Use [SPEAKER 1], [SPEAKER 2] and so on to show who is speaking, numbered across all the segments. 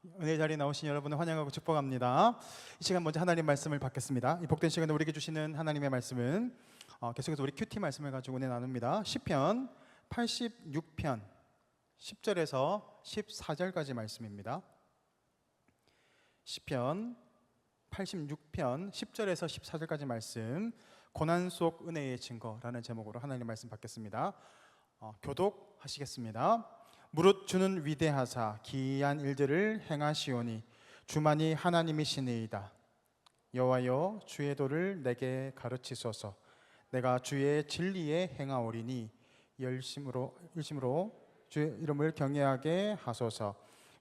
[SPEAKER 1] 은혜 자리에 나오신 여러분을 환영하고 축복합니다. 이 시간 먼저 하나님 말씀을 받겠습니다. 이 복된 시간에 우리에게 주시는 하나님의 말씀은 계속해서 우리 큐티 말씀을 가지고 은혜 나눕니다. 시편 86편 10절에서 14절까지 말씀입니다. 시편 86편 10절에서 14절까지 말씀, 고난 속 은혜의 증거라는 제목으로 하나님 말씀 받겠습니다. 교독하시겠습니다. 무릇 주는 위대하사 기이한 일들을 행하시오니 주만이 하나님이시니이다. 여호와여, 주의 도를 내게 가르치소서. 내가 주의 진리에 행하오리니 열심으로 주의 이름을 경외하게 하소서.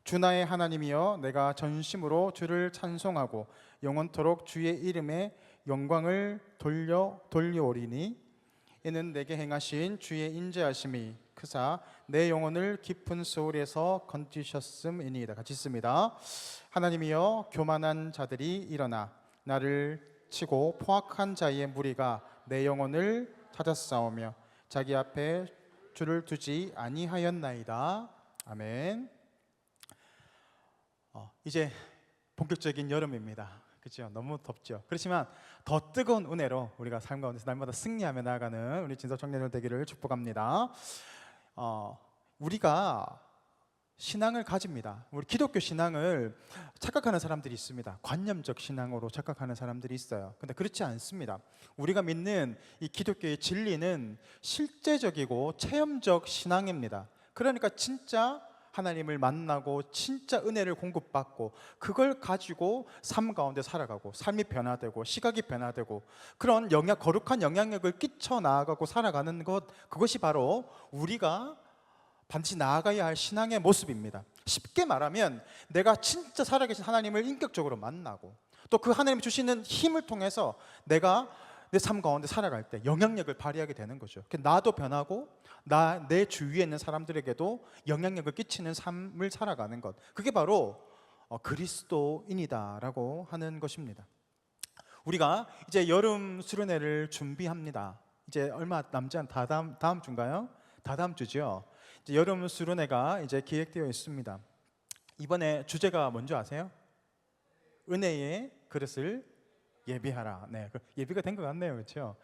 [SPEAKER 1] 주 나의 하나님이여, 내가 전심으로 주를 찬송하고 영원토록 주의 이름에 영광을 돌려오리니 이는 내게 행하신 주의 인자하심이 크사 내 영혼을 깊은 소울에서 건지셨음이니이다. 같이 읽습니다. 하나님이여, 교만한 자들이 일어나 나를 치고 포악한 자의 무리가 내 영혼을 찾아싸우며 자기 앞에 주를 두지 아니하였나이다. 아멘. 이제 본격적인 여름입니다. 그렇죠? 너무 덥죠. 그렇지만 더 뜨거운 은혜로 우리가 삶 가운데서 날마다 승리하며 나아가는 우리 진서 청년들 되기를 축복합니다. 우리가 신앙을 가집니다. 우리 기독교 신앙을 착각하는 사람들이 있습니다. 관념적 신앙으로 착각하는 사람들이 있어요. 근데 그렇지 않습니다. 우리가 믿는 이 기독교의 진리는 실제적이고 체험적 신앙입니다. 그러니까 진짜 하나님을 만나고 진짜 은혜를 공급받고 그걸 가지고 삶 가운데 살아가고 삶이 변화되고 시각이 변화되고 그런 거룩한 영향력을 끼쳐 나아가고 살아가는 것, 그것이 바로 우리가 반드시 나아가야 할 신앙의 모습입니다. 쉽게 말하면 내가 진짜 살아계신 하나님을 인격적으로 만나고 또 그 하나님이 주시는 힘을 통해서 내가 내 삶 가운데 살아갈 때 영향력을 발휘하게 되는 거죠. 나도 변하고 내 주위에 있는 사람들에게도 영향력을 끼치는 삶을 살아가는 것, 그게 바로 그리스도인이다라고 하는 것입니다. 우리가 이제 여름 수련회를 준비합니다. 이제 얼마 남지 않은 다음 주인가요? 다다음 주죠. 이제 여름 수련회가 이제 기획되어 있습니다. 이번에 주제가 뭔지 아세요? 은혜의 그릇을 예비하라. 네, 예비가 된 것 같네요, 그렇죠?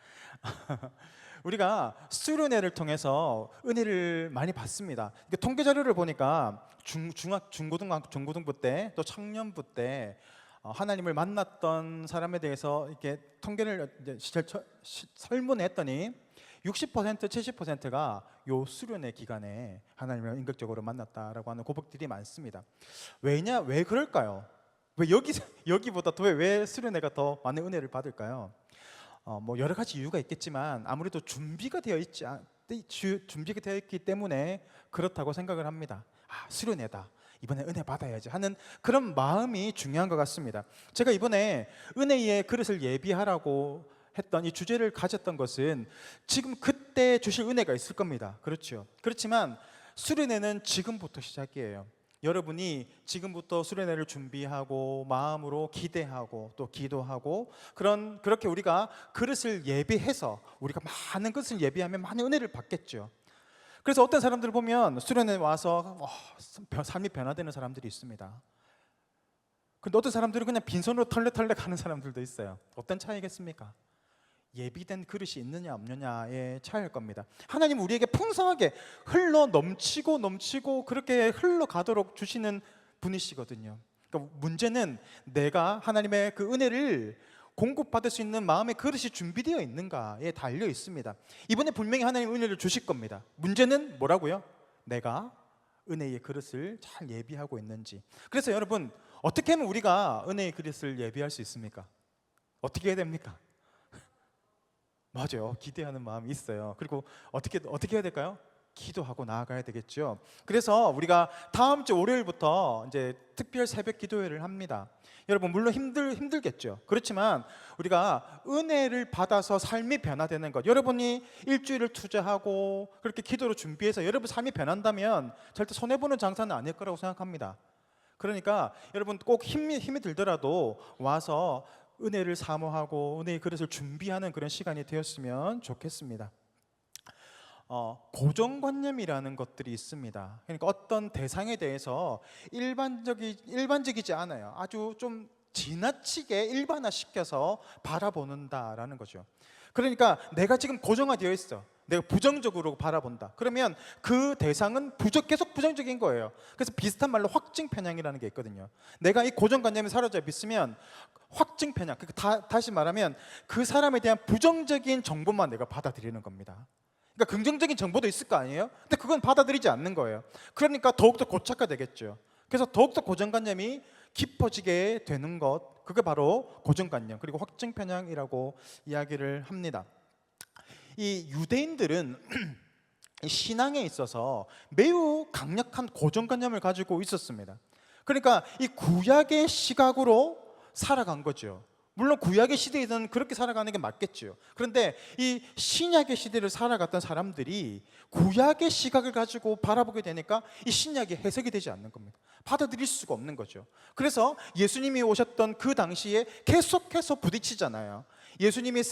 [SPEAKER 1] 우리가 수련회를 통해서 은혜를 많이 받습니다. 통계 자료를 보니까 중고등부 때 또 청년부 때 하나님을 만났던 사람에 대해서 이렇게 통계를 이제 설문했더니 60%, 70%가 요 수련회 기간에 하나님을 인격적으로 만났다라고 하는 고백들이 많습니다. 왜 그럴까요? 왜 여기보다 왜 수련회가 더 많은 은혜를 받을까요? 뭐 여러 가지 이유가 있겠지만 아무래도 준비가 되어 있기 때문에 그렇다고 생각을 합니다. 수련회다, 이번에 은혜 받아야지 하는 그런 마음이 중요한 것 같습니다. 제가 이번에 은혜의 그릇을 예비하라고 했던 이 주제를 가졌던 것은 지금 그때 주실 은혜가 있을 겁니다. 그렇죠. 그렇지만 수련회는 지금부터 시작이에요. 여러분이 지금부터 수련회를 준비하고 마음으로 기대하고 또 기도하고 그렇게 우리가 그릇을 예비해서 우리가 많은 것을 예비하면 많은 은혜를 받겠죠. 그래서 어떤 사람들을 보면 수련회 와서 삶이 변화되는 사람들이 있습니다. 근데 어떤 사람들은 그냥 빈손으로 털레털레 가는 사람들도 있어요. 어떤 차이겠습니까? 예비된 그릇이 있느냐 없느냐의 차이일 겁니다. 하나님은 우리에게 풍성하게 흘러 넘치고 그렇게 흘러가도록 주시는 분이시거든요. 그러니까 문제는 내가 하나님의 그 은혜를 공급받을 수 있는 마음의 그릇이 준비되어 있는가에 달려 있습니다. 이번에 분명히 하나님 은혜를 주실 겁니다. 문제는 뭐라고요? 내가 은혜의 그릇을 잘 예비하고 있는지. 그래서 여러분, 어떻게 하면 우리가 은혜의 그릇을 예비할 수 있습니까? 어떻게 해야 됩니까? 맞아요. 기대하는 마음이 있어요. 그리고 어떻게 해야 될까요? 기도하고 나아가야 되겠죠. 그래서 우리가 다음 주 월요일부터 이제 특별 새벽 기도회를 합니다. 여러분, 물론 힘들겠죠. 그렇지만 우리가 은혜를 받아서 삶이 변화되는 것, 여러분이 일주일을 투자하고 그렇게 기도로 준비해서 여러분 삶이 변한다면 절대 손해보는 장사는 아닐 거라고 생각합니다. 그러니까 여러분 꼭 힘이 들더라도 와서 은혜를 사모하고 은혜의 그릇을 준비하는 그런 시간이 되었으면 좋겠습니다. 고정관념이라는 것들이 있습니다. 그러니까 어떤 대상에 대해서 일반적이지 않아요. 아주 좀 지나치게 일반화시켜서 바라보는다라는 거죠. 그러니까 내가 지금 고정화되어 있어. 내가 부정적으로 바라본다. 그러면 그 대상은 계속 부정적인 거예요. 그래서 비슷한 말로 확증 편향이라는 게 있거든요. 내가 이 고정관념에 사로잡혀 있으면 확증 편향. 그러니까 다시 말하면 그 사람에 대한 부정적인 정보만 내가 받아들이는 겁니다. 그러니까 긍정적인 정보도 있을 거 아니에요? 근데 그건 받아들이지 않는 거예요. 그러니까 더욱더 고착화되겠죠. 그래서 더욱더 고정관념이 깊어지게 되는 것, 그게 바로 고정관념 그리고 확증 편향이라고 이야기를 합니다. 이 유대인들은 신앙에 있어서 매우 강력한 고정관념을 가지고 있었습니다. 그러니까 이 구약의 시각으로 살아간 거죠. 물론 구약의 시대에서는 그렇게 살아가는 게 맞겠죠. 그런데 이 신약의 시대를 살아갔던 사람들이 구약의 시각을 가지고 바라보게 되니까 이 신약이 해석이 되지 않는 겁니다. 받아들일 수가 없는 거죠. 그래서 예수님이 오셨던 그 당시에 계속해서 부딪히잖아요. 예수님이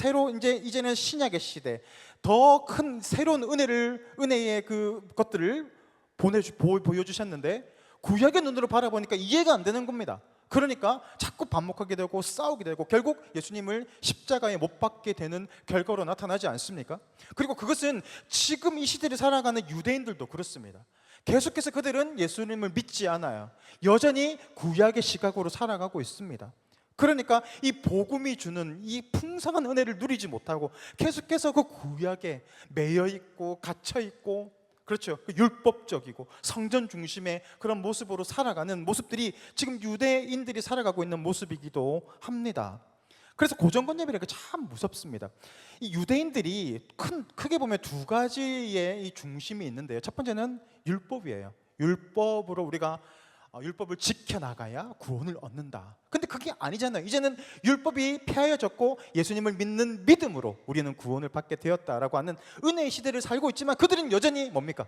[SPEAKER 1] 이제는 신약의 시대, 더 큰 새로운 은혜의 것들을 보여주셨는데 구약의 눈으로 바라보니까 이해가 안 되는 겁니다. 그러니까 자꾸 반목하게 되고 싸우게 되고 결국 예수님을 십자가에 못 박게 되는 결과로 나타나지 않습니까? 그리고 그것은 지금 이 시대를 살아가는 유대인들도 그렇습니다. 계속해서 그들은 예수님을 믿지 않아요. 여전히 구약의 시각으로 살아가고 있습니다. 그러니까 이 복음이 주는 이 풍성한 은혜를 누리지 못하고 계속해서 그 구약에 매여 있고 갇혀 있고, 그렇죠, 율법적이고 성전 중심의 그런 모습으로 살아가는 모습들이 지금 유대인들이 살아가고 있는 모습이기도 합니다. 그래서 고정관념이라는 게 참 무섭습니다. 이 유대인들이 크게 보면 두 가지의 이 중심이 있는데요. 첫 번째는 율법이에요. 율법으로 우리가 율법을 지켜나가야 구원을 얻는다. 근데 그게 아니잖아요. 이제는 율법이 폐하여졌고 예수님을 믿는 믿음으로 우리는 구원을 받게 되었다라고 하는 은혜의 시대를 살고 있지만 그들은 여전히 뭡니까?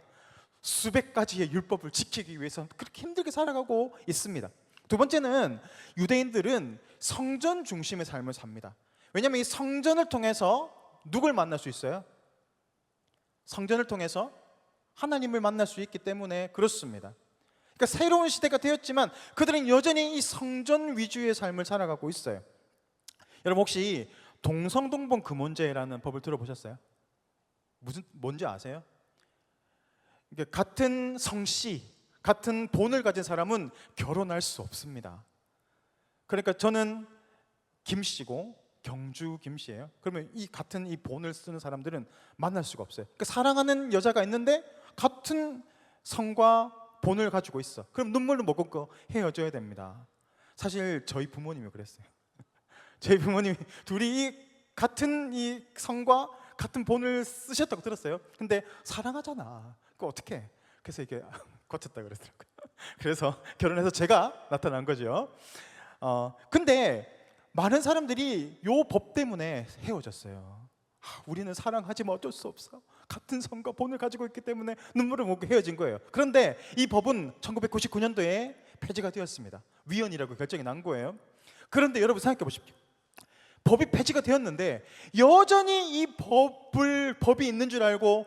[SPEAKER 1] 수백 가지의 율법을 지키기 위해서 그렇게 힘들게 살아가고 있습니다. 두 번째는 유대인들은 성전 중심의 삶을 삽니다. 왜냐하면 이 성전을 통해서 누굴 만날 수 있어요? 성전을 통해서 하나님을 만날 수 있기 때문에 그렇습니다. 그러니까 새로운 시대가 되었지만 그들은 여전히 이 성전 위주의 삶을 살아가고 있어요. 여러분 혹시 동성동본 금혼제라는 법을 들어보셨어요? 뭔지 아세요? 그러니까 같은 성씨, 같은 본을 가진 사람은 결혼할 수 없습니다. 그러니까 저는 김씨고 경주 김씨예요. 그러면 이 같은 이 본을 쓰는 사람들은 만날 수가 없어요. 그러니까 사랑하는 여자가 있는데 같은 성과 본을 가지고 있어. 그럼 눈물을 머금고 헤어져야 됩니다. 사실 저희 부모님이 그랬어요. 저희 부모님이 둘이 같은 이 성과 같은 본을 쓰셨다고 들었어요. 근데 사랑하잖아. 그거 어떻게? 그래서 이게 거쳤다 그러더라고요. 그래서 결혼해서 제가 나타난 거죠. 근데 많은 사람들이 요 법 때문에 헤어졌어요. 우리는 사랑하지만 어쩔 수 없어. 같은 성과 본을 가지고 있기 때문에 눈물을 먹고 헤어진 거예요. 그런데 이 법은 1999년도에 폐지가 되었습니다. 위헌이라고 결정이 난 거예요. 그런데 여러분 생각해 보십시오. 법이 폐지가 되었는데 여전히 이 법이 있는 줄 알고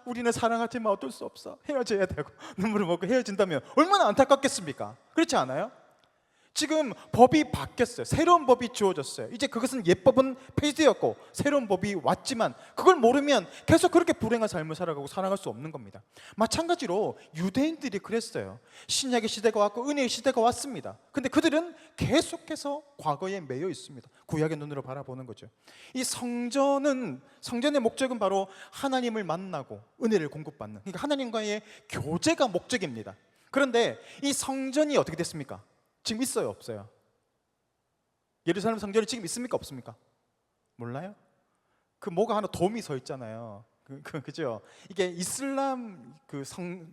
[SPEAKER 1] 우리는 사랑하지만 어쩔 수 없어. 헤어져야 되고 눈물을 먹고 헤어진다면 얼마나 안타깝겠습니까? 그렇지 않아요? 지금 법이 바뀌었어요. 새로운 법이 주어졌어요. 이제 그것은 옛법은 폐지되었고 새로운 법이 왔지만 그걸 모르면 계속 그렇게 불행한 삶을 살아가고 살아갈 수 없는 겁니다. 마찬가지로 유대인들이 그랬어요. 신약의 시대가 왔고 은혜의 시대가 왔습니다. 근데 그들은 계속해서 과거에 매여 있습니다. 구약의 눈으로 바라보는 거죠. 이 성전의 목적은 바로 하나님을 만나고 은혜를 공급받는, 그러니까 하나님과의 교제가 목적입니다. 그런데 이 성전이 어떻게 됐습니까? 지금 있어요, 없어요? 예루살렘 성전이 지금 있습니까, 없습니까? 몰라요? 그 뭐가 하나 돔이 서 있잖아요. 그죠? 이게 이슬람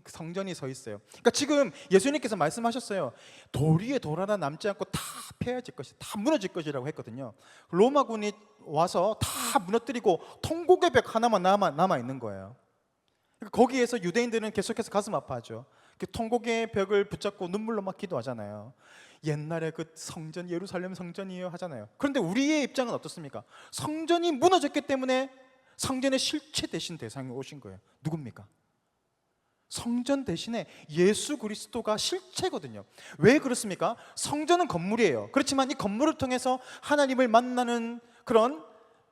[SPEAKER 1] 성전이 서 있어요. 그러니까 지금 예수님께서 말씀하셨어요. 돌 위에 돌 하나 남지 않고 다 폐해질 것이, 다 무너질 것이라고 했거든요. 로마군이 와서 다 무너뜨리고 통곡의 벽 하나만 남아 있는 거예요. 그러니까 거기에서 유대인들은 계속해서 가슴 아파하죠. 통곡의 벽을 붙잡고 눈물로 막 기도하잖아요. 옛날에 그 성전, 예루살렘 성전이에요 하잖아요. 그런데 우리의 입장은 어떻습니까? 성전이 무너졌기 때문에 성전의 실체 대신 대상이 오신 거예요. 누굽니까? 성전 대신에 예수 그리스도가 실체거든요. 왜 그렇습니까? 성전은 건물이에요. 그렇지만 이 건물을 통해서 하나님을 만나는 그런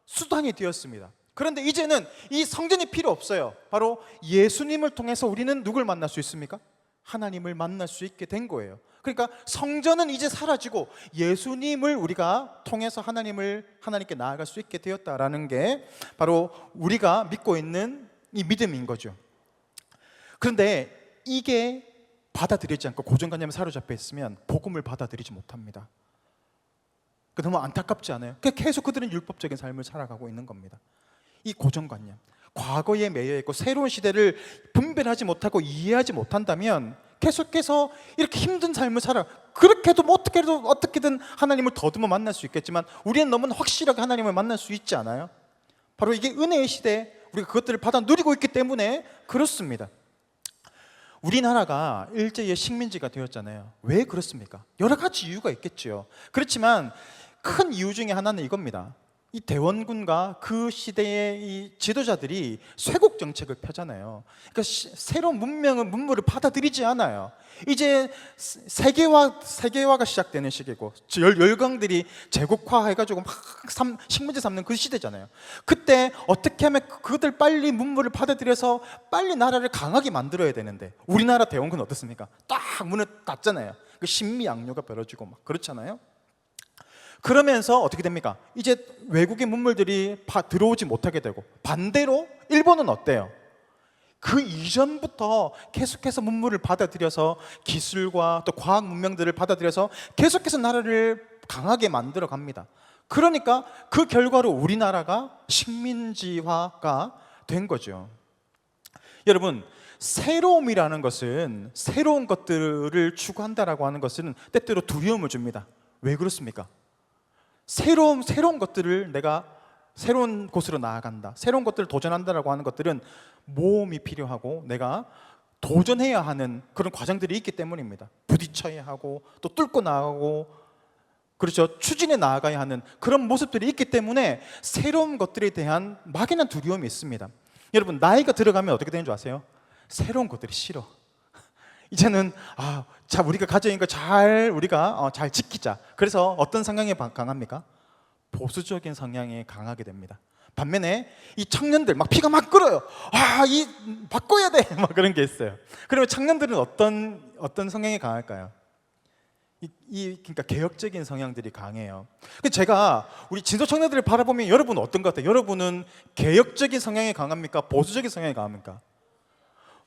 [SPEAKER 1] 수단이 되었습니다. 그런데 이제는 이 성전이 필요 없어요. 바로 예수님을 통해서 우리는 누굴 만날 수 있습니까? 하나님을 만날 수 있게 된 거예요. 그러니까 성전은 이제 사라지고 예수님을 우리가 통해서 하나님께 나아갈 수 있게 되었다라는 게 바로 우리가 믿고 있는 이 믿음인 거죠. 그런데 이게 받아들이지 않고 고정관념에 사로잡혀 있으면 복음을 받아들이지 못합니다. 너무 안타깝지 않아요? 계속 그들은 율법적인 삶을 살아가고 있는 겁니다. 이 고정관념, 과거에 매여 있고 새로운 시대를 분별하지 못하고 이해하지 못한다면 계속해서 이렇게 힘든 삶을 살아. 그렇게도 어떻게든 하나님을 더듬어 만날 수 있겠지만 우리는 너무 확실하게 하나님을 만날 수 있지 않아요? 바로 이게 은혜의 시대에 우리가 그것들을 받아 누리고 있기 때문에 그렇습니다. 우리나라가 일제의 식민지가 되었잖아요. 왜 그렇습니까? 여러 가지 이유가 있겠죠. 그렇지만 큰 이유 중에 하나는 이겁니다. 이 대원군과 그 시대의 이 지도자들이 쇄국 정책을 펴잖아요. 그러니까 새로운 문물을 받아들이지 않아요. 이제 세계화가 시작되는 시기고 열강들이 제국화해가지고 막 식민지 삼는 그 시대잖아요. 그때 어떻게 하면 그들 빨리 문물을 받아들여서 빨리 나라를 강하게 만들어야 되는데 우리나라 대원군 어떻습니까? 딱 문을 닫잖아요. 그 신미양요가 벌어지고 막 그렇잖아요. 그러면서 어떻게 됩니까? 이제 외국의 문물들이 들어오지 못하게 되고 반대로 일본은 어때요? 그 이전부터 계속해서 문물을 받아들여서 기술과 또 과학 문명들을 받아들여서 계속해서 나라를 강하게 만들어 갑니다. 그러니까 그 결과로 우리나라가 식민지화가 된 거죠. 여러분, 새로움이라는 것은 새로운 것들을 추구한다라고 하는 것은 때때로 두려움을 줍니다. 왜 그렇습니까? 새로운 것들을 내가 새로운 곳으로 나아간다, 새로운 것들을 도전한다라고 하는 것들은 모험이 필요하고 내가 도전해야 하는 그런 과정들이 있기 때문입니다. 부딪혀야 하고 또 뚫고 나가고, 그렇죠, 추진해 나아가야 하는 그런 모습들이 있기 때문에 새로운 것들에 대한 막연한 두려움이 있습니다. 여러분, 나이가 들어가면 어떻게 되는 줄 아세요? 새로운 것들이 싫어. 이제는 자, 우리가 가져 있는 거 잘 지키자. 그래서 어떤 성향이 강합니까? 보수적인 성향이 강하게 됩니다. 반면에 이 청년들 막 피가 막 끓어요. 이 바꿔야 돼. 막 그런 게 있어요. 그러면 청년들은 어떤 성향이 강할까요? 그러니까 개혁적인 성향들이 강해요. 제가 우리 진소 청년들을 바라보면 여러분은 어떤 것 같아요? 여러분은 개혁적인 성향이 강합니까? 보수적인 성향이 강합니까?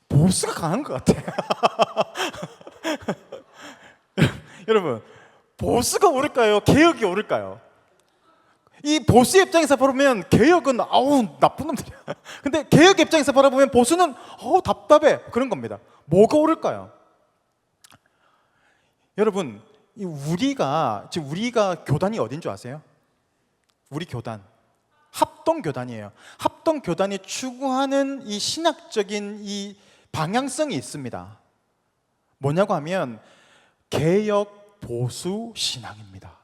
[SPEAKER 1] 보수가 강한 것 같아요. 여러분, 보수가 오를까요? 개혁이 오를까요? 이 보수의 입장에서 바라보면 개혁은 나쁜 놈들이야. 근데 개혁 입장에서 바라보면 보수는 답답해. 그런 겁니다. 뭐가 오를까요? 여러분, 우리가 교단이 어딘 줄 아세요? 우리 교단 합동교단이에요. 합동교단이 추구하는 이 신학적인 이 방향성이 있습니다. 뭐냐고 하면 개혁 보수 신앙입니다.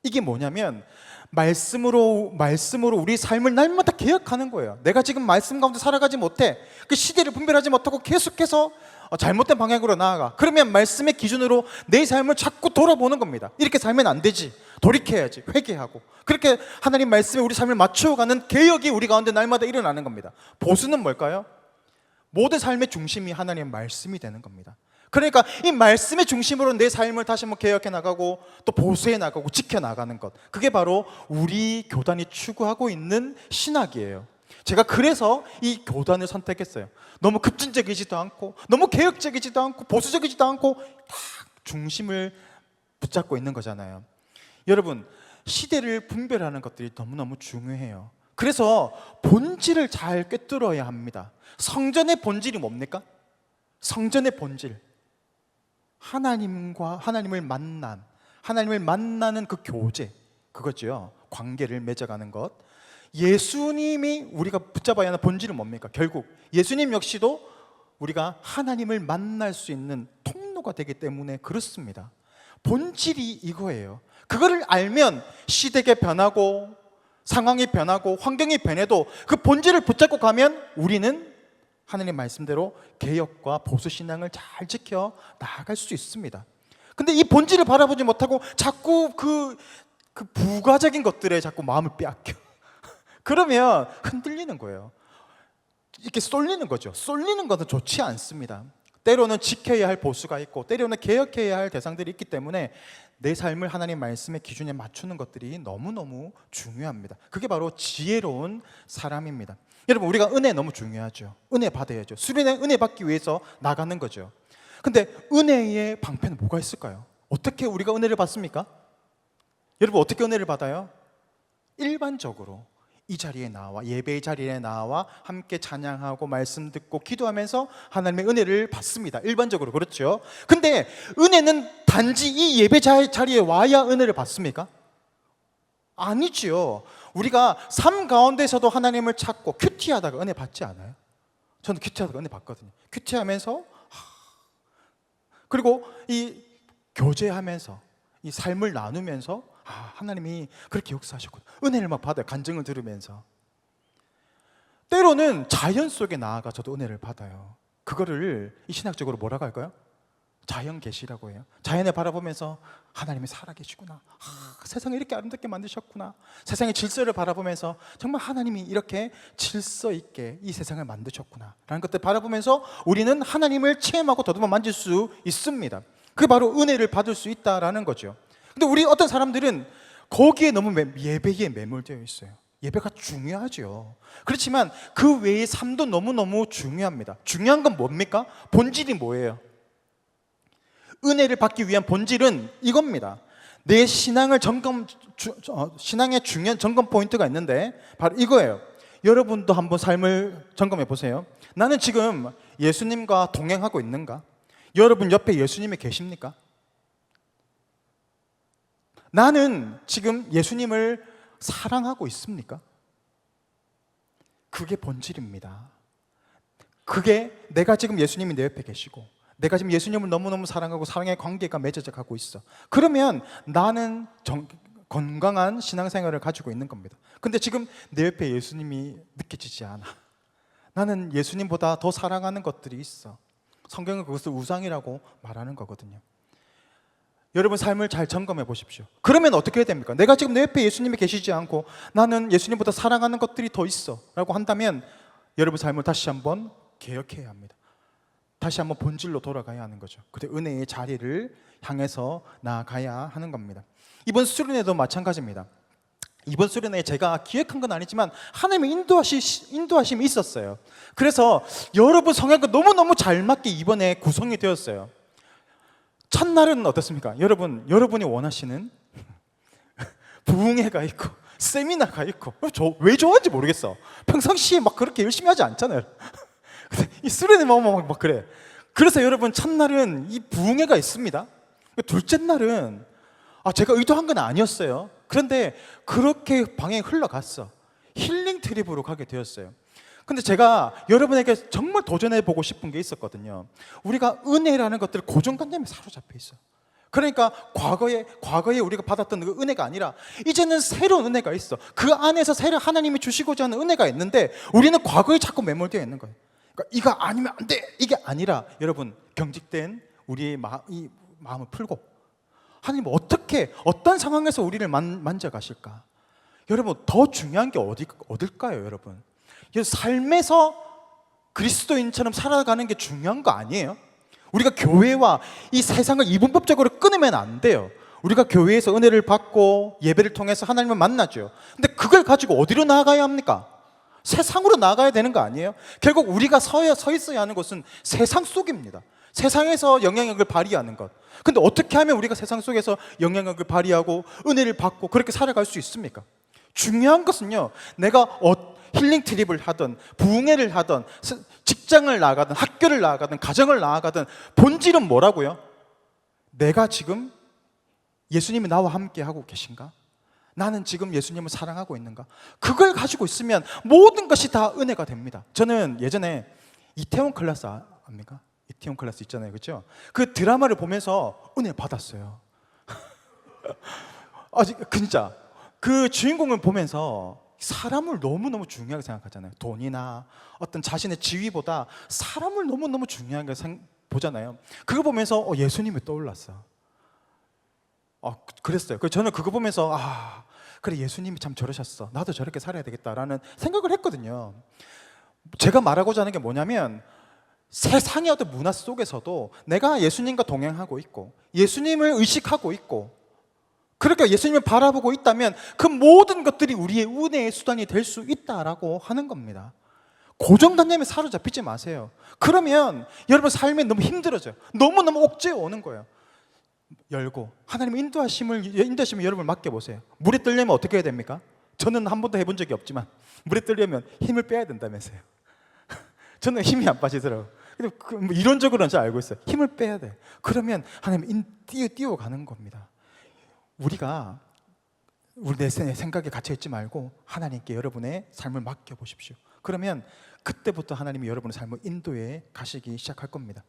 [SPEAKER 1] 이게 뭐냐면 말씀으로 우리 삶을 날마다 개혁하는 거예요. 내가 지금 말씀 가운데 살아가지 못해, 그 시대를 분별하지 못하고 계속해서 잘못된 방향으로 나아가. 그러면 말씀의 기준으로 내 삶을 자꾸 돌아보는 겁니다. 이렇게 살면 안 되지, 돌이켜야지, 회개하고, 그렇게 하나님 말씀에 우리 삶을 맞추어가는 개혁이 우리 가운데 날마다 일어나는 겁니다. 보수는 뭘까요? 모든 삶의 중심이 하나님의 말씀이 되는 겁니다. 그러니까 이 말씀의 중심으로 내 삶을 다시 한번 개혁해 나가고 또 보수해 나가고 지켜나가는 것, 그게 바로 우리 교단이 추구하고 있는 신학이에요. 제가 그래서 이 교단을 선택했어요. 너무 급진적이지도 않고 너무 개혁적이지도 않고 보수적이지도 않고 딱 중심을 붙잡고 있는 거잖아요. 여러분, 시대를 분별하는 것들이 너무너무 중요해요. 그래서 본질을 잘 꿰뚫어야 합니다. 성전의 본질이 뭡니까? 성전의 본질, 하나님을 만나는 그 교제, 그거죠. 관계를 맺어가는 것. 예수님이 우리가 붙잡아야 하는 본질은 뭡니까? 결국 예수님 역시도 우리가 하나님을 만날 수 있는 통로가 되기 때문에 그렇습니다. 본질이 이거예요. 그거를 알면 시대가 변하고 상황이 변하고 환경이 변해도 그 본질을 붙잡고 가면 우리는 하나님 말씀대로 개혁과 보수 신앙을 잘 지켜 나아갈 수 있습니다. 근데 이 본질을 바라보지 못하고 자꾸 그 부가적인 것들에 자꾸 마음을 빼앗겨. 그러면 흔들리는 거예요. 이렇게 쏠리는 거죠. 쏠리는 것은 좋지 않습니다. 때로는 지켜야 할 보수가 있고 때로는 개혁해야 할 대상들이 있기 때문에 내 삶을 하나님 말씀의 기준에 맞추는 것들이 너무너무 중요합니다. 그게 바로 지혜로운 사람입니다. 여러분, 우리가 은혜 너무 중요하죠. 은혜 받아야죠. 수련의 은혜 받기 위해서 나가는 거죠. 근데 은혜의 방패는 뭐가 있을까요? 어떻게 우리가 은혜를 받습니까? 여러분, 어떻게 은혜를 받아요? 일반적으로 이 자리에 나와, 예배의 자리에 나와 함께 찬양하고 말씀 듣고 기도하면서 하나님의 은혜를 받습니다. 일반적으로 그렇죠. 근데 은혜는 단지 이 예배 자리에 와야 은혜를 받습니까? 아니지요. 우리가 삶 가운데서도 하나님을 찾고 큐티하다가 은혜 받지 않아요? 저는 큐티하다가 은혜 받거든요. 큐티하면서 그리고 이 교제하면서 이 삶을 나누면서 하나님이 그렇게 역사하셨구나. 은혜를 막 받아요. 간증을 들으면서. 때로는 자연 속에 나아가 저도 은혜를 받아요. 그거를 이 신학적으로 뭐라고 할까요? 자연 계시라고 해요. 자연을 바라보면서 하나님이 살아계시구나. 세상을 이렇게 아름답게 만드셨구나. 세상의 질서를 바라보면서 정말 하나님이 이렇게 질서 있게 이 세상을 만드셨구나 라는 것들 바라보면서 우리는 하나님을 체험하고 더듬어 만질 수 있습니다. 그게 바로 은혜를 받을 수 있다라는 거죠. 근데 우리 어떤 사람들은 거기에 너무 예배에 매몰되어 있어요. 예배가 중요하죠. 그렇지만 그 외의 삶도 너무너무 중요합니다. 중요한 건 뭡니까? 본질이 뭐예요? 은혜를 받기 위한 본질은 이겁니다. 내 신앙의 중요한 점검 포인트가 있는데 바로 이거예요. 여러분도 한번 삶을 점검해 보세요. 나는 지금 예수님과 동행하고 있는가? 여러분 옆에 예수님이 계십니까? 나는 지금 예수님을 사랑하고 있습니까? 그게 본질입니다. 그게 내가 지금 예수님이 내 옆에 계시고 내가 지금 예수님을 너무너무 사랑하고 사랑의 관계가 맺어져 가고 있어. 그러면 나는 건강한 신앙생활을 가지고 있는 겁니다. 근데 지금 내 옆에 예수님이 느껴지지 않아. 나는 예수님보다 더 사랑하는 것들이 있어. 성경은 그것을 우상이라고 말하는 거거든요. 여러분 삶을 잘 점검해 보십시오. 그러면 어떻게 해야 됩니까? 내가 지금 내 옆에 예수님이 계시지 않고 나는 예수님보다 사랑하는 것들이 더 있어 라고 한다면 여러분 삶을 다시 한번 개혁해야 합니다. 다시 한번 본질로 돌아가야 하는 거죠. 그때 은혜의 자리를 향해서 나아가야 하는 겁니다. 이번 수련회도 마찬가지입니다. 이번 수련회에 제가 기획한 건 아니지만 하나님의 인도하심이 있었어요. 그래서 여러분 성향과 너무너무 잘 맞게 이번에 구성이 되었어요. 첫날은 어떻습니까? 여러분이 원하시는 부흥회가 있고 세미나가 있고 왜 좋아하는지 모르겠어. 평상시에 막 그렇게 열심히 하지 않잖아요. 이 수련회 막 그래. 그래서 여러분 첫날은 이 부흥회가 있습니다. 둘째 날은 제가 의도한 건 아니었어요. 그런데 그렇게 방향이 흘러갔어. 힐링 트립으로 가게 되었어요. 근데 제가 여러분에게 정말 도전해보고 싶은 게 있었거든요. 우리가 은혜라는 것들 고정관념에 사로잡혀 있어. 그러니까 과거에 우리가 받았던 그 은혜가 아니라 이제는 새로운 은혜가 있어. 그 안에서 새로 하나님이 주시고자 하는 은혜가 있는데 우리는 과거에 자꾸 매몰되어 있는 거예요. 그러니까 이거 아니면 안 돼! 이게 아니라 여러분 경직된 우리의 이 마음을 풀고 하나님 어떤 상황에서 우리를 만져가실까? 여러분 더 중요한 게 어딜까요 여러분? 삶에서 그리스도인처럼 살아가는 게 중요한 거 아니에요? 우리가 교회와 이 세상을 이분법적으로 끊으면 안 돼요. 우리가 교회에서 은혜를 받고 예배를 통해서 하나님을 만나죠. 근데 그걸 가지고 어디로 나아가야 합니까? 세상으로 나아가야 되는 거 아니에요? 결국 우리가 서 있어야 하는 것은 세상 속입니다. 세상에서 영향력을 발휘하는 것. 근데 어떻게 하면 우리가 세상 속에서 영향력을 발휘하고 은혜를 받고 그렇게 살아갈 수 있습니까? 중요한 것은요, 내가 힐링 트립을 하든 부흥회를 하든 직장을 나가든 학교를 나가든 가정을 나가든 본질은 뭐라고요? 내가 지금 예수님이 나와 함께 하고 계신가? 나는 지금 예수님을 사랑하고 있는가? 그걸 가지고 있으면 모든 것이 다 은혜가 됩니다. 저는 예전에 이태원 클래스 압니까? 이태원 클래스 있잖아요, 그렇죠? 그 드라마를 보면서 은혜 받았어요. 진짜 그 주인공을 보면서 사람을 너무너무 중요하게 생각하잖아요. 돈이나 어떤 자신의 지위보다 사람을 너무너무 중요하게 보잖아요. 그거 보면서 예수님이 떠올랐어. 그랬어요. 저는 그거 보면서 그래, 예수님이 참 저러셨어. 나도 저렇게 살아야 되겠다라는 생각을 했거든요. 제가 말하고자 하는 게 뭐냐면, 세상의 어떤 문화 속에서도 내가 예수님과 동행하고 있고 예수님을 의식하고 있고 그러니까 예수님을 바라보고 있다면 그 모든 것들이 우리의 은혜의 수단이 될 수 있다라고 하는 겁니다. 고정관념에 사로잡히지 마세요. 그러면 여러분 삶이 너무 힘들어져요. 너무너무 억제해 오는 거예요. 열고 하나님의 인도하심을 여러분 맡겨보세요. 물에 뜨려면 어떻게 해야 됩니까? 저는 한 번도 해본 적이 없지만 물에 뜨려면 힘을 빼야 된다면서요. 저는 힘이 안 빠지더라고요. 근데 뭐 이론적으로는 잘 알고 있어요. 힘을 빼야 돼. 그러면 하나님 띄워가는 겁니다. 우리가 내 생각에 갇혀있지 말고 하나님께 여러분의 삶을 맡겨보십시오. 그러면 그때부터 하나님이 여러분의 삶을 인도해 가시기 시작할 겁니다.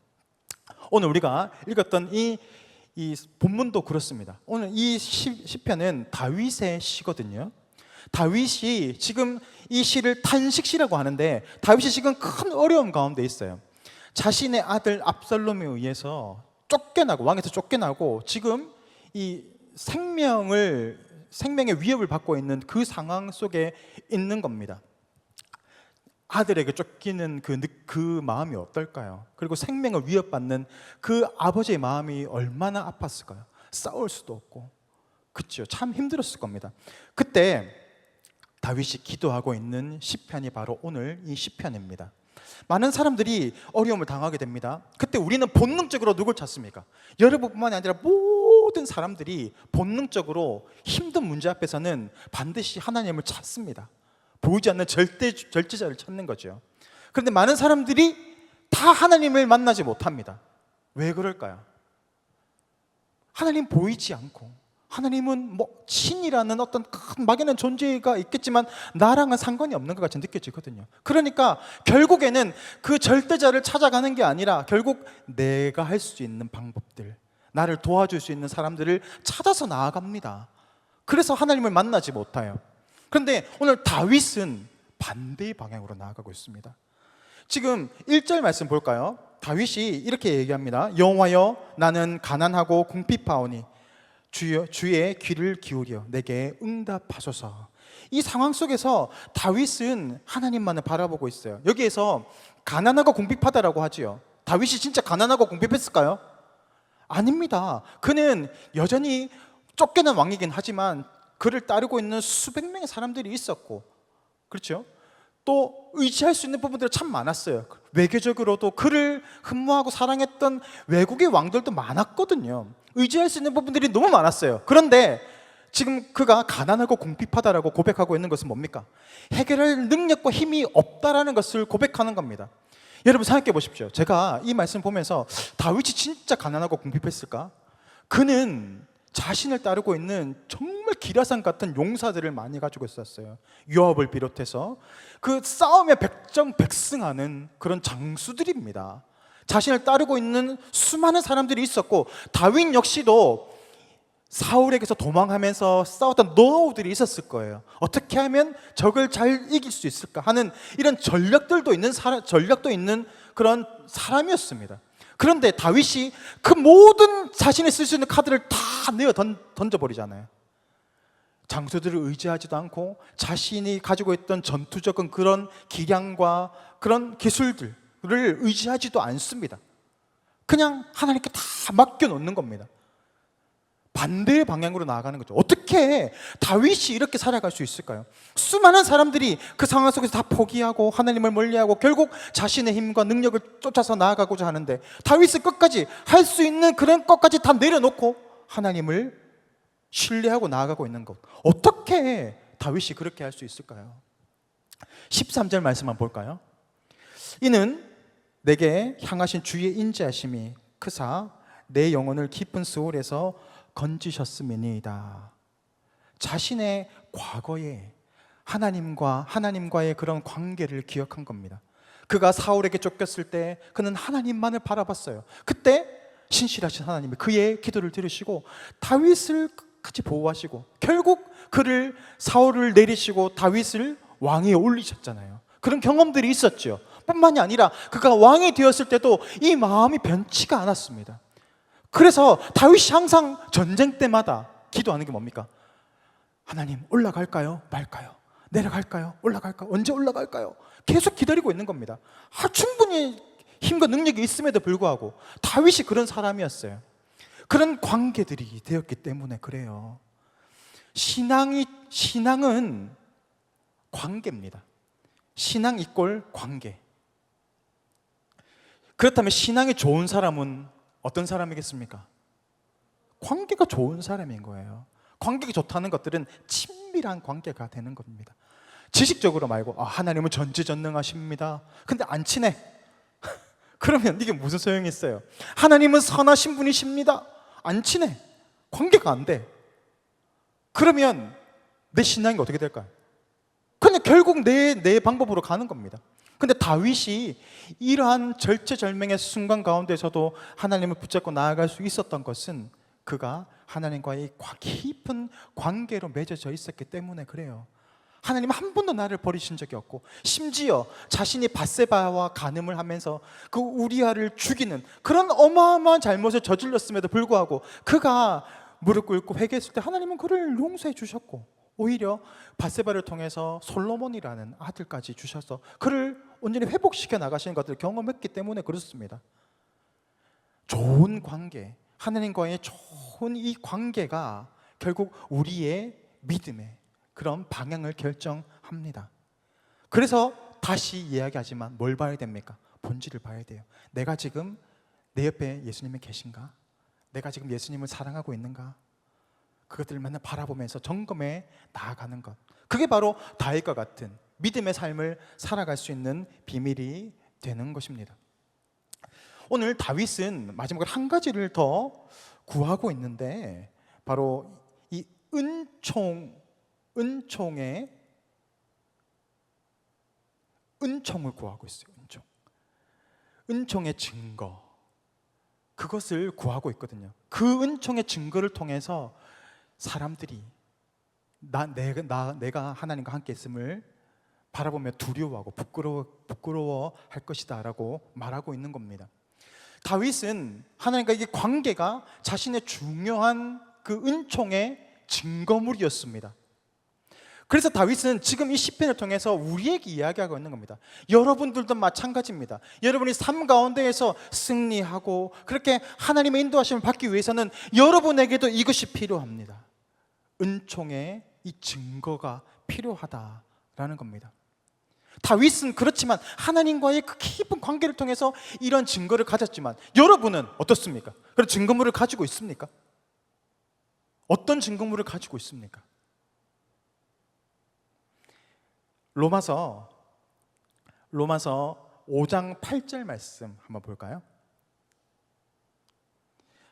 [SPEAKER 1] 오늘 우리가 읽었던 이 본문도 그렇습니다. 오늘 이 시편은 다윗의 시거든요. 다윗이 지금 이 시를 탄식시라고 하는데, 다윗이 지금 큰 어려움 가운데 있어요. 자신의 아들 압살롬에 의해서 왕에서 쫓겨나고 지금 이 생명의 위협을 받고 있는 그 상황 속에 있는 겁니다. 아들에게 쫓기는 그 마음이 어떨까요? 그리고 생명을 위협받는 그 아버지의 마음이 얼마나 아팠을까요? 싸울 수도 없고, 그렇죠? 참 힘들었을 겁니다. 그때 다윗이 기도하고 있는 시편이 바로 오늘 이 시편입니다. 많은 사람들이 어려움을 당하게 됩니다. 그때 우리는 본능적으로 누굴 찾습니까? 여러분뿐만이 아니라 모든 사람들이 본능적으로 힘든 문제 앞에서는 반드시 하나님을 찾습니다. 보이지 않는 절제자를 찾는 거죠. 그런데 많은 사람들이 다 하나님을 만나지 못합니다. 왜 그럴까요? 하나님 보이지 않고, 하나님은 신이라는 어떤 큰 막연한 존재가 있겠지만 나랑은 상관이 없는 것 같이 느껴지거든요. 그러니까 결국에는 그 절대자를 찾아가는 게 아니라 결국 내가 할 수 있는 방법들, 나를 도와줄 수 있는 사람들을 찾아서 나아갑니다. 그래서 하나님을 만나지 못해요. 그런데 오늘 다윗은 반대의 방향으로 나아가고 있습니다. 지금 1절 말씀 볼까요? 다윗이 이렇게 얘기합니다. 여호와여, 나는 가난하고 궁핍하오니 주의 귀를 기울여 내게 응답하소서. 이 상황 속에서 다윗은 하나님만을 바라보고 있어요. 여기에서 가난하고 궁핍하다라고 하지요. 다윗이 진짜 가난하고 궁핍했을까요? 아닙니다. 그는 여전히 쫓겨난 왕이긴 하지만 그를 따르고 있는 수백 명의 사람들이 있었고, 그렇죠? 또 의지할 수 있는 부분들이 참 많았어요. 외교적으로도 그를 흠모하고 사랑했던 외국의 왕들도 많았거든요. 의지할 수 있는 부분들이 너무 많았어요. 그런데 지금 그가 가난하고 궁핍하다라고 고백하고 있는 것은 뭡니까? 해결할 능력과 힘이 없다라는 것을 고백하는 겁니다. 여러분 생각해 보십시오. 제가 이 말씀 보면서 다윗이 진짜 가난하고 궁핍했을까? 그는 자신을 따르고 있는 정말 기라상 같은 용사들을 많이 가지고 있었어요. 요압을 비롯해서 그 싸움에 백전백승하는 그런 장수들입니다. 자신을 따르고 있는 수많은 사람들이 있었고, 다윗 역시도 사울에게서 도망하면서 싸웠던 노하우들이 있었을 거예요. 어떻게 하면 적을 잘 이길 수 있을까 하는 이런 전략도 있는 그런 사람이었습니다. 그런데 다윗이 그 모든 자신이 쓸 수 있는 카드를 다 내어 던져버리잖아요. 장수들을 의지하지도 않고 자신이 가지고 있던 전투적인 그런 기량과 그런 기술들을 의지하지도 않습니다. 그냥 하나님께 다 맡겨놓는 겁니다. 반대의 방향으로 나아가는 거죠. 어떻게 다윗이 이렇게 살아갈 수 있을까요? 수많은 사람들이 그 상황 속에서 다 포기하고 하나님을 멀리하고 결국 자신의 힘과 능력을 쫓아서 나아가고자 하는데, 다윗은 끝까지 할 수 있는 그런 것까지 다 내려놓고 하나님을 신뢰하고 나아가고 있는 것. 어떻게 다윗이 그렇게 할 수 있을까요? 13절 말씀만 볼까요? 이는 내게 향하신 주의 인자하심이 크사 내 영혼을 깊은 스올에서 건지셨음이니이다. 자신의 과거에 하나님과의 그런 관계를 기억한 겁니다. 그가 사울에게 쫓겼을 때 그는 하나님만을 바라봤어요. 그때 신실하신 하나님이 그의 기도를 들으시고 다윗을 끝까지 보호하시고 결국 그를 사울을 내리시고 다윗을 왕위에 올리셨잖아요. 그런 경험들이 있었죠. 뿐만이 아니라 그가 왕이 되었을 때도 이 마음이 변치가 않았습니다. 그래서 다윗이 항상 전쟁 때마다 기도하는 게 뭡니까? 하나님, 올라갈까요? 말까요? 내려갈까요? 올라갈까요? 언제 올라갈까요? 계속 기다리고 있는 겁니다. 충분히 힘과 능력이 있음에도 불구하고 다윗이 그런 사람이었어요. 그런 관계들이 되었기 때문에 그래요. 신앙은 관계입니다. 신앙 이꼴 관계. 그렇다면 신앙이 좋은 사람은 어떤 사람이겠습니까? 관계가 좋은 사람인 거예요. 관계가 좋다는 것들은 친밀한 관계가 되는 겁니다. 지식적으로 말고 하나님은 전지전능하십니다. 근데 안 친해. 그러면 이게 무슨 소용이 있어요? 하나님은 선하신 분이십니다. 안 친해. 관계가 안 돼. 그러면 내 신앙이 어떻게 될까요? 그냥 결국 내 방법으로 가는 겁니다. 근데 다윗이 이러한 절체절명의 순간 가운데서도 하나님을 붙잡고 나아갈 수 있었던 것은 그가 하나님과의 깊은 관계로 맺어져 있었기 때문에 그래요. 하나님은 한 번도 나를 버리신 적이 없고, 심지어 자신이 밧세바와 간음을 하면서 그 우리아를 죽이는 그런 어마어마한 잘못을 저질렀음에도 불구하고 그가 무릎 꿇고 회개했을 때 하나님은 그를 용서해 주셨고, 오히려 밧세바를 통해서 솔로몬이라는 아들까지 주셔서 그를 온전히 회복시켜 나가시는 것들을 경험했기 때문에 그렇습니다. 좋은 관계, 하나님과의 좋은 이 관계가 결국 우리의 믿음의 그런 방향을 결정합니다. 그래서 다시 이야기하지만 뭘 봐야 됩니까? 본질을 봐야 돼요. 내가 지금 내 옆에 예수님이 계신가? 내가 지금 예수님을 사랑하고 있는가? 그것들을 맨날 바라보면서 점검해 나아가는 것, 그게 바로 다윗과 같은 믿음의 삶을 살아갈 수 있는 비밀이 되는 것입니다. 오늘 다윗은 마지막으로 한 가지를 더 구하고 있는데, 바로 이 은총을 구하고 있어요. 은총의 증거, 그것을 구하고 있거든요. 그 은총의 증거를 통해서 사람들이 내가 하나님과 함께 있음을 바라보며 두려워하고 부끄러워할 것이다 라고 말하고 있는 겁니다. 다윗은 하나님과 이 관계가 자신의 중요한 그 은총의 증거물이었습니다. 그래서 다윗은 지금 이 시편을 통해서 우리에게 이야기하고 있는 겁니다. 여러분들도 마찬가지입니다. 여러분이 삶 가운데에서 승리하고 그렇게 하나님의 인도하심을 받기 위해서는 여러분에게도 이것이 필요합니다. 은총의 이 증거가 필요하다라는 겁니다. 다윗은 그렇지만 하나님과의 그 깊은 관계를 통해서 이런 증거를 가졌지만, 여러분은 어떻습니까? 그런 증거물을 가지고 있습니까? 어떤 증거물을 가지고 있습니까? 로마서 5장 8절 말씀 한번 볼까요?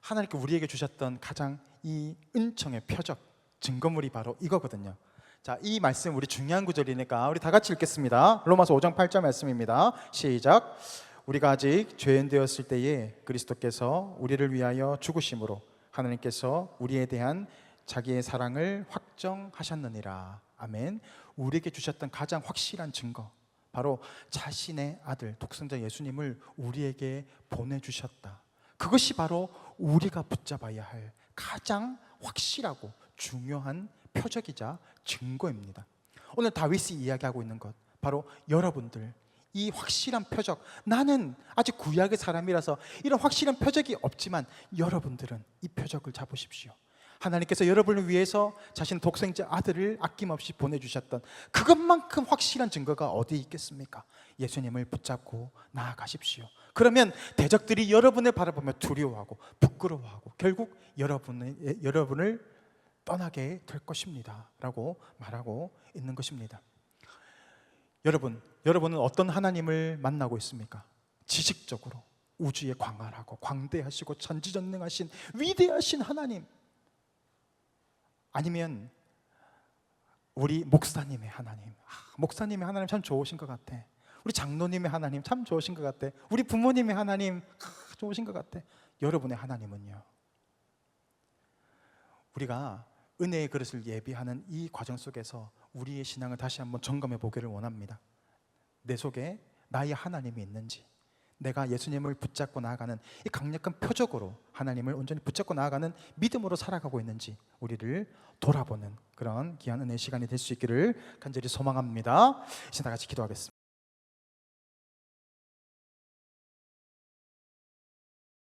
[SPEAKER 1] 하나님께 우리에게 주셨던 가장 이 은총의 표적, 증거물이 바로 이거거든요. 자, 이 말씀 우리 중요한 구절이니까 우리 다 같이 읽겠습니다. 로마서 5장 8절 말씀입니다. 시작. 우리가 아직 죄인 되었을 때에 그리스도께서 우리를 위하여 죽으심으로 하나님께서 우리에 대한 자기의 사랑을 확정하셨느니라. 아멘. 우리에게 주셨던 가장 확실한 증거, 바로 자신의 아들 독생자 예수님을 우리에게 보내주셨다. 그것이 바로 우리가 붙잡아야 할 가장 확실하고 중요한 표적이자 증거입니다. 오늘 다윗이 이야기하고 있는 것, 바로 여러분들 이 확실한 표적, 나는 아직 구약의 사람이라서 이런 확실한 표적이 없지만 여러분들은 이 표적을 잡으십시오. 하나님께서 여러분을 위해서 자신 독생자 아들을 아낌없이 보내주셨던 그것만큼 확실한 증거가 어디 있겠습니까? 예수님을 붙잡고 나아가십시오. 그러면 대적들이 여러분을 바라보며 두려워하고 부끄러워하고 결국 여러분을 떠나게 될 것입니다 라고 말하고 있는 것입니다. 여러분은 어떤 하나님을 만나고 있습니까? 지식적으로 우주에 광활하고 광대하시고 전지전능하신 위대하신 하나님, 아니면 우리 목사님의 하나님, 목사님의 하나님 참 좋으신 것 같아. 우리 장로님의 하나님 참 좋으신 것 같아. 우리 부모님의 하나님 좋으신 것 같아. 여러분의 하나님은요? 우리가 은혜의 그릇을 예비하는 이 과정 속에서 우리의 신앙을 다시 한번 점검해 보기를 원합니다. 내 속에 나의 하나님이 있는지, 내가 예수님을 붙잡고 나아가는 이 강력한 표적으로 하나님을 온전히 붙잡고 나아가는 믿음으로 살아가고 있는지 우리를 돌아보는 그런 귀한 은혜의 시간이 될 수 있기를 간절히 소망합니다. 이제 다 같이 기도하겠습니다.